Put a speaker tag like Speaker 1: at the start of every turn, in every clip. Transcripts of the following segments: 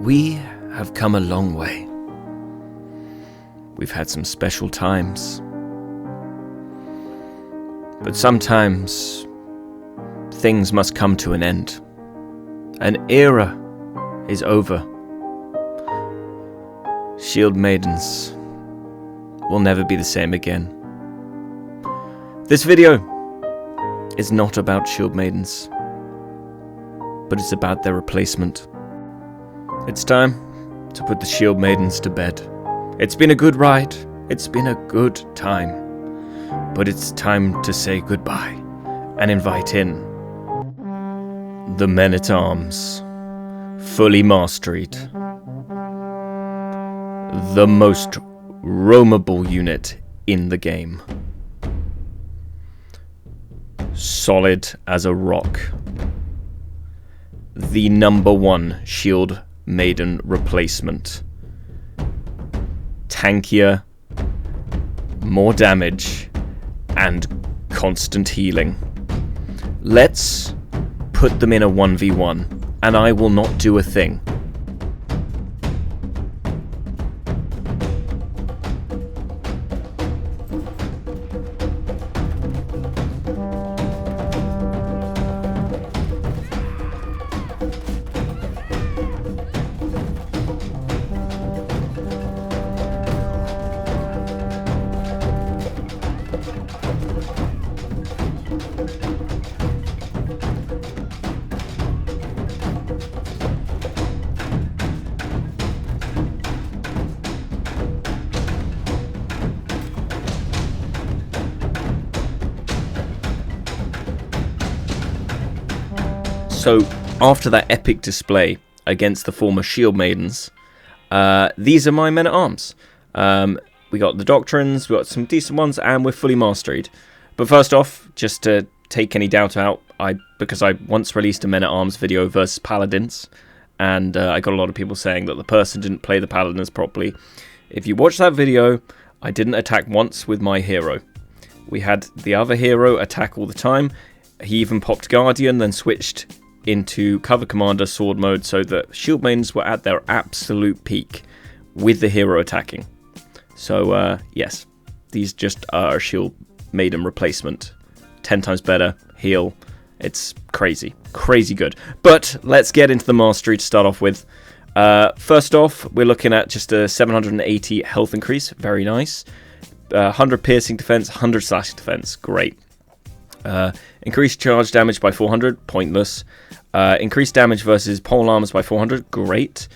Speaker 1: We have come a long way. We've had some special times. But sometimes things must come to an end. An era is over. Shield Maidens will never be the same again. This video is not about Shield Maidens, but it's about their replacement. It's time to put the Shield Maidens to bed. It's been a good ride, it's been a good time, but it's time to say goodbye and invite in the Men-at-Arms, fully mastered, the most roamable unit in the game. Solid as a rock. The #1 Shield Maiden replacement. Tankier, more damage, and constant healing. Let's put them in a 1v1, and I will not do a thing. So, after that epic display against the former Shield Maidens, these are my Men-at-Arms. We got the Doctrines, we got some decent ones, and we're fully mastered. But first off, just to take any doubt out, because I once released a Men-at-Arms video versus Paladins, and I got a lot of people saying that the person didn't play the Paladins properly. If you watch that video, I didn't attack once with my hero. We had the other hero attack all the time. He even popped Guardian, then switched into Cover Commander Sword mode so that Shield Maidens were at their absolute peak with the hero attacking. So, yes, these just are a Shield Maiden replacement. 10 times better, heal. It's crazy. Crazy good. But let's get into the mastery to start off with. First off, we're looking at just a 780 health increase. Very nice. 100 piercing defense, 100 slashing defense. Great. Increased charge damage by 400. Pointless. Increased damage versus pole armors by 400. Great.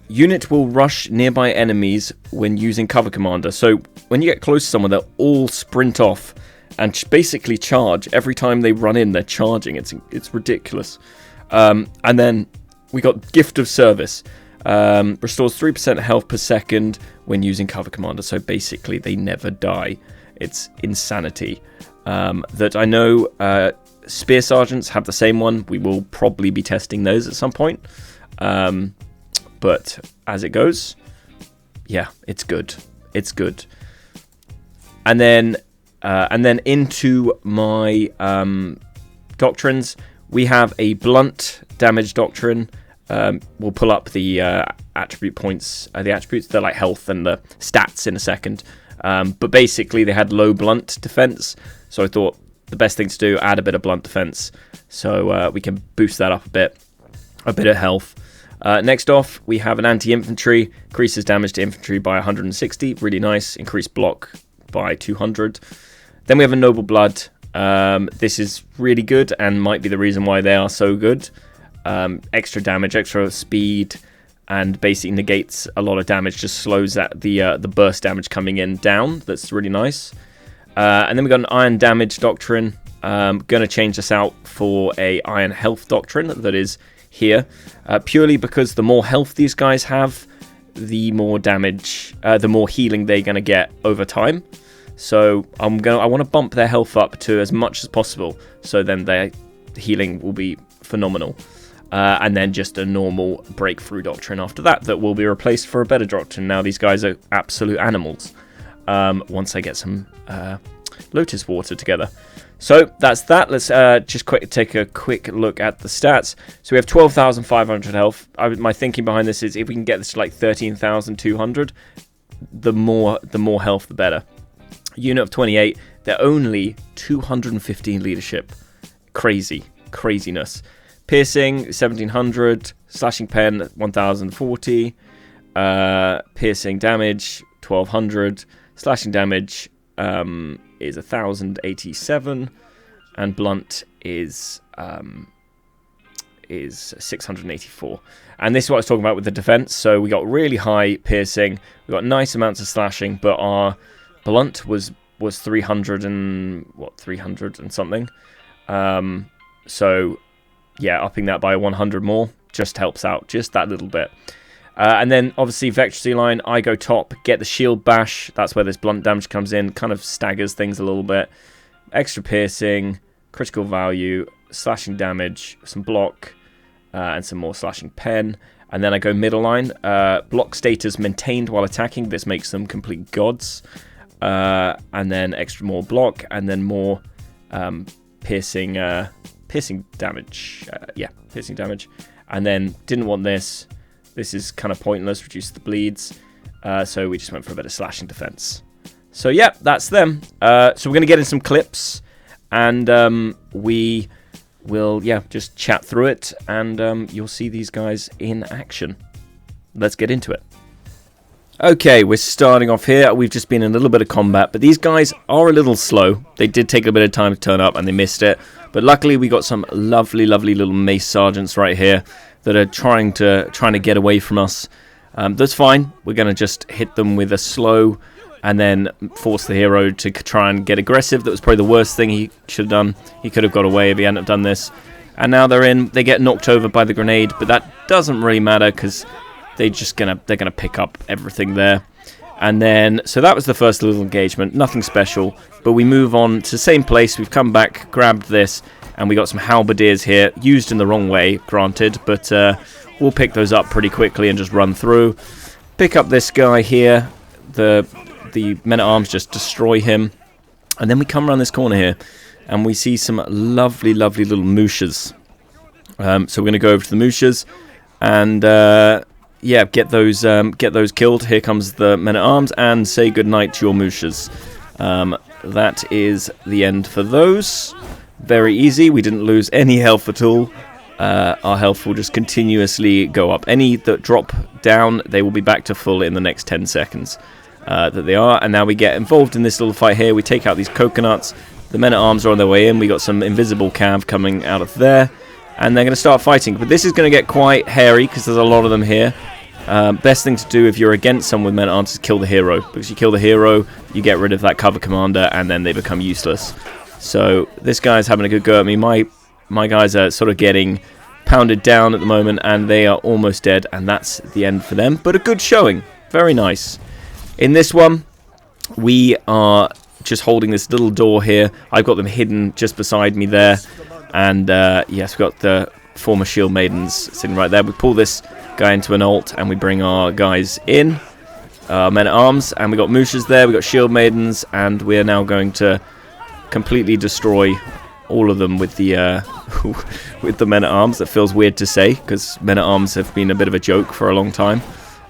Speaker 1: Unit will rush nearby enemies when using Cover Commander. So when you get close to someone, they'll all sprint off and basically charge. Every time they run in, they're charging. It's ridiculous. And then we got Gift of Service. Restores 3% health per second when using Cover Commander. So basically, they never die. It's insanity. That I know Spear Sergeants have the same one. We will probably be testing those at some point. But as it goes, yeah, it's good. It's good. And then into my Doctrines, we have a blunt damage Doctrine. We'll pull up the attribute points, the attributes. They're like health and the stats in a second. But basically, they had low blunt defense. So I thought the best thing to do, add a bit of blunt defense. So we can boost that up a bit of health. Next off, we have an anti-infantry. Increases damage to infantry by 160. Really nice. Increased block by 200. Then we have a Noble Blood. This is really good and might be the reason why they are so good. Extra damage, extra speed, and basically negates a lot of damage. Just slows the burst damage coming in down. That's really nice. And then we got an Iron Damage Doctrine. Going to change this out for a Iron Health Doctrine that is here. Purely because the more health these guys have, the more damage, the more healing they're going to get over time. So I want to bump their health up to as much as possible. So then their healing will be phenomenal. And then just a normal Breakthrough Doctrine after that will be replaced for a better Doctrine. Now these guys are absolute animals. Once I get some Lotus Water together. So that's that. Let's just take a quick look at the stats. So we have 12,500 health. My thinking behind this is if we can get this to like 13,200, the more health, the better. Unit of 28. They're only 215 leadership. Craziness. Piercing 1,700. Slashing pen 1,040. Piercing damage 1,200. Slashing damage is 1,087, and blunt is 684. And this is what I was talking about with the defense. So we got really high piercing, we got nice amounts of slashing, but our blunt was 300 and something. So yeah, upping that by 100 more just helps out just that little bit. And then, obviously, Vector line, I go top, get the shield bash. That's where this blunt damage comes in. Kind of staggers things a little bit. Extra piercing, critical value, slashing damage, some block, and some more slashing pen. And then I go middle line. Block status maintained while attacking. This makes them complete gods. And then extra more block, and then more piercing damage. Piercing damage. And then, didn't want this. This is kind of pointless, reduce the bleeds. So we just went for a bit of slashing defense. So yeah, that's them. So we're going to get in some clips. And we will, just chat through it. And you'll see these guys in action. Let's get into it. Okay, we're starting off here. We've just been in a little bit of combat. But these guys are a little slow. They did take a bit of time to turn up and they missed it. But luckily we got some lovely little mace sergeants right here that are trying to get away from us. That's fine. We're going to just hit them with a slow and then force the hero to try and get aggressive. That was probably the worst thing he should have done. He could have got away if he hadn't have done this. And now they're in. They get knocked over by the grenade, but that doesn't really matter because they're gonna pick up everything there. And then, so that was the first little engagement. Nothing special, but we move on to the same place. We've come back, grabbed this, and we got some halberdiers here, used in the wrong way, granted, but we'll pick those up pretty quickly and just run through. Pick up this guy here. The men-at-arms just destroy him. And then we come around this corner here, and we see some lovely little mooshers. So we're going to go over to the mooshers, and get those killed. Here comes the men-at-arms, and say goodnight to your mooshers. That is the end for those. Very easy. We didn't lose any health at all. Our health will just continuously go up. Any that drop down, they will be back to full in the next 10 seconds that they are. And now we get involved in this little fight here. We take out these coconuts. The men-at-arms are on their way in. We got some invisible cav coming out of there. And they're going to start fighting. But this is going to get quite hairy because there's a lot of them here. Best thing to do if you're against someone with men-at-arms is kill the hero. Because you kill the hero, you get rid of that cover commander, and then they become useless. So this guy's having a good go at me. My guys are sort of getting pounded down at the moment, and they are almost dead, and that's the end for them. But a good showing. Very nice. In this one, we are just holding this little door here. I've got them hidden just beside me there. And yes, we've got the former shield maidens sitting right there. We pull this guy into an ult, and we bring our guys in. Men-at-arms, and we got mooshers there. We got shield maidens, and we are now going to completely destroy all of them with the with the men-at-arms. That feels weird to say because men-at-arms have been a bit of a joke for a long time.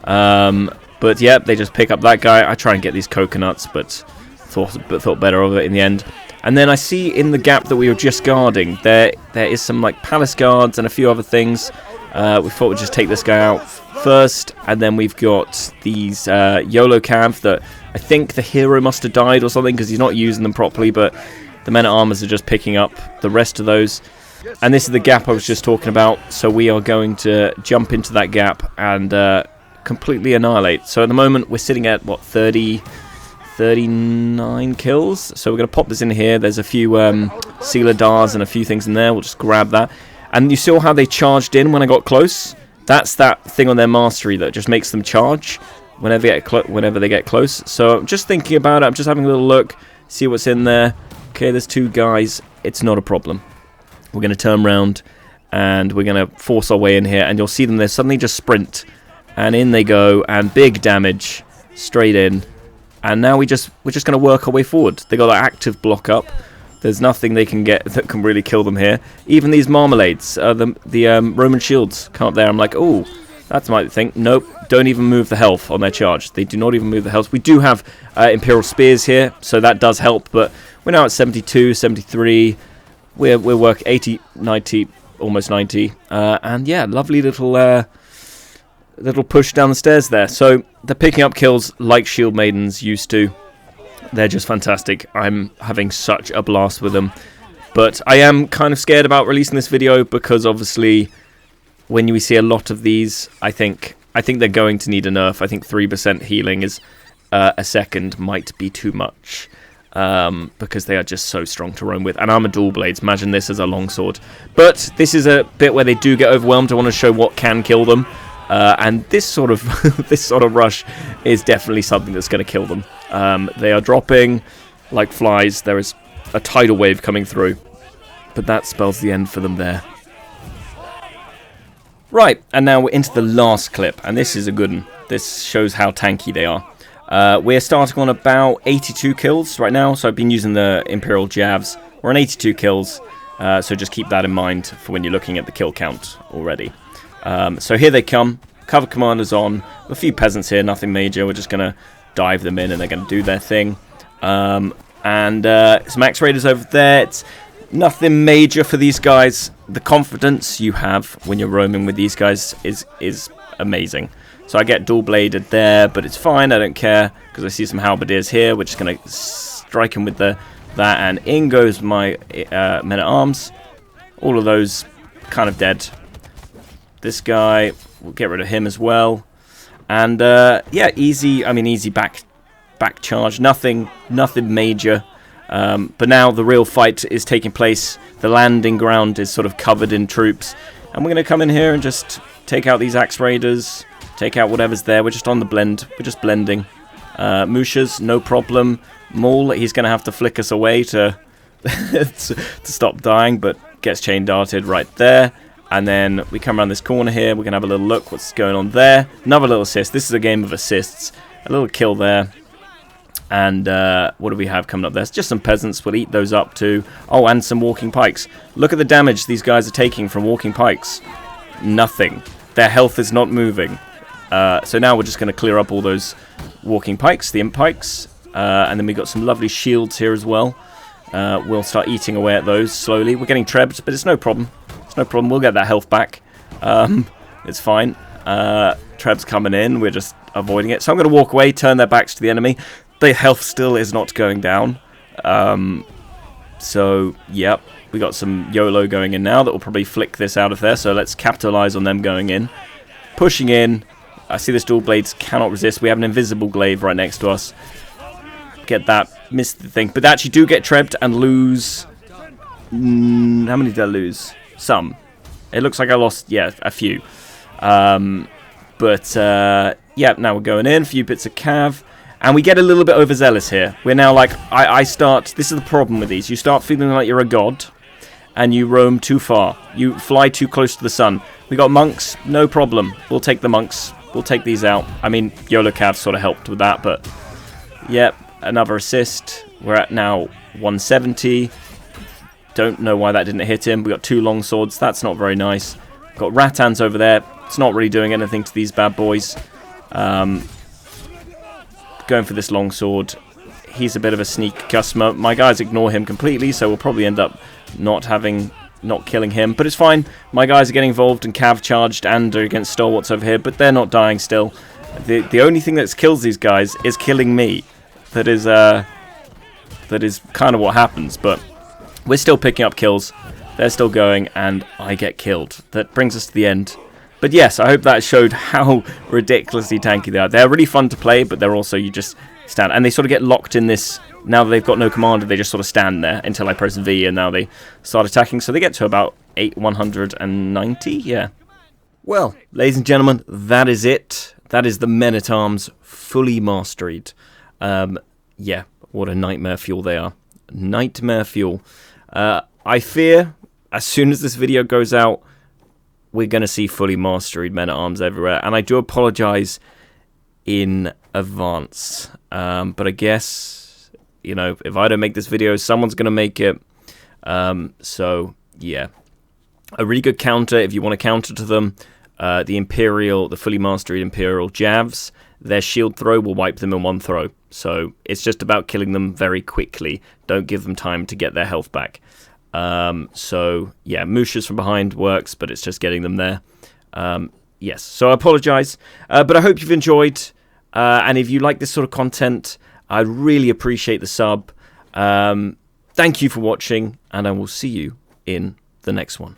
Speaker 1: But yeah, they just pick up that guy. I try and get these coconuts, but thought better of it in the end. And then I see in the gap that we were just guarding, there is some like palace guards and a few other things. We thought we'd just take this guy out first, and then we've got these YOLO cav that I think the hero must have died or something because he's not using them properly, but the men-at-arms are just picking up the rest of those. And this is the gap I was just talking about, so we are going to jump into that gap and completely annihilate. So at the moment we're sitting at, 39 kills. So we're going to pop this in here. There's a few sealer dars and a few things in there. We'll just grab that. And you saw how they charged in when I got close? That's that thing on their mastery that just makes them charge whenever they get close. So I'm just thinking about it. I'm just having a little look, see what's in there. Okay, there's two guys. It's not a problem. We're going to turn around and we're going to force our way in here. And you'll see them there suddenly just sprint. And in they go. And big damage straight in. And now we're just going to work our way forward. They got that active block up. There's nothing they can get that can really kill them here. Even these marmalades, the Roman shields come up there. I'm like, oh, that's my thing. Nope, don't even move the health on their charge. They do not even move the health. We do have Imperial Spears here, so that does help, but we're now at 72, 73. We're working 80, 90, almost 90. And yeah, lovely little push down the stairs there. So they're picking up kills like Shield Maidens used to. They're just fantastic. I'm having such a blast with them. But I am kind of scared about releasing this video because obviously when we see a lot of these, I think they're going to need a nerf. I think 3% healing is a second might be too much. Because they are just so strong to roam with. And armored dual blades. Imagine this as a longsword. But this is a bit where they do get overwhelmed. I want to show what can kill them. And this sort of this sort of rush is definitely something that's going to kill them. They are dropping like flies. There is a tidal wave coming through, but that spells the end for them there. Right, and now we're into the last clip, and this is a good one. This shows how tanky they are. We're starting on about 82 kills right now, so I've been using the Imperial Javs. We're on 82 kills, so just keep that in mind for when you're looking at the kill count already. So here they come. Cover commanders on. A few peasants here, nothing major. We're just going to dive them in and they're going to do their thing. And some X-Raiders over there. It's nothing major for these guys. The confidence you have when you're roaming with these guys is amazing. So I get dual-bladed there, but it's fine. I don't care because I see some halberdiers here. We're just going to strike him with that. And in goes my men-at-arms. All of those kind of dead. This guy, we'll get rid of him as well. And yeah, easy back charge. Nothing major. But now the real fight is taking place. The landing ground is sort of covered in troops. And we're going to come in here and just take out these Axe Raiders. Take out whatever's there. We're just on the blend. We're just blending. Mushas, no problem. Maul, he's going to have to flick us away to to stop dying, but gets chain darted right there. And then we come around this corner here. We're going to have a little look what's going on there. Another little assist. This is a game of assists. A little kill there. And what do we have coming up there? It's just some peasants. We'll eat those up too. Oh, and some walking pikes. Look at the damage these guys are taking from walking pikes. Nothing. Their health is not moving. So now we're just going to clear up all those walking pikes, the imp pikes. And then we've got some lovely shields here as well. We'll start eating away at those slowly. We're getting trebbed, but it's no problem. It's no problem. We'll get that health back. It's fine. Treb's coming in. We're just avoiding it. So I'm going to walk away, turn their backs to the enemy. The health still is not going down. So, yep. We got some YOLO going in now that will probably flick this out of there. So let's capitalize on them going in. Pushing in. I see this dual blades cannot resist. We have an invisible glaive right next to us. Get that. Missed the thing. But they actually do get trebbed and lose. How many did I lose? Some. It looks like I lost, yeah, a few. Yeah, now we're going in. A few bits of cav. And we get a little bit overzealous here. We're now like, I start, this is the problem with these. You start feeling like you're a god. And you roam too far. You fly too close to the sun. We got monks. No problem. We'll take the monks. We'll take these out. I mean, YOLO cav sort of helped with that. But, yep, another assist. We're at now 170. Don't know why that didn't hit him. We got two long swords. That's not very nice. Got Rattans over there. It's not really doing anything to these bad boys. Going for this long sword. He's a bit of a sneak customer. My guys ignore him completely, so we'll probably end up not killing him. But it's fine. My guys are getting involved and cav charged and are against stalwarts over here, but they're not dying still. The only thing that kills these guys is killing me. That is kind of what happens, but we're still picking up kills. They're still going, and I get killed. That brings us to the end. But yes, I hope that showed how ridiculously tanky they are. They're really fun to play, but they're also, you just stand. And they sort of get locked in this. Now that they've got no commander, they just sort of stand there until I press V, and now they start attacking. So they get to about 190, yeah. Well, ladies and gentlemen, that is it. That is the Men-at-Arms fully mastered. Yeah, what a nightmare fuel they are. Nightmare fuel. I fear, as soon as this video goes out, we're going to see fully mastered Men-at-Arms everywhere. And I do apologize in advance. But I guess, you know, if I don't make this video, someone's going to make it. So yeah, a really good counter if you want to counter to them. The fully mastered Imperial Javs, their shield throw will wipe them in one throw. So it's just about killing them very quickly. Don't give them time to get their health back. So yeah, Mushas from behind works, but it's just getting them there. Yes, so I apologise, but I hope you've enjoyed. And if you like this sort of content, I really appreciate the sub. Thank you for watching, and I will see you in the next one.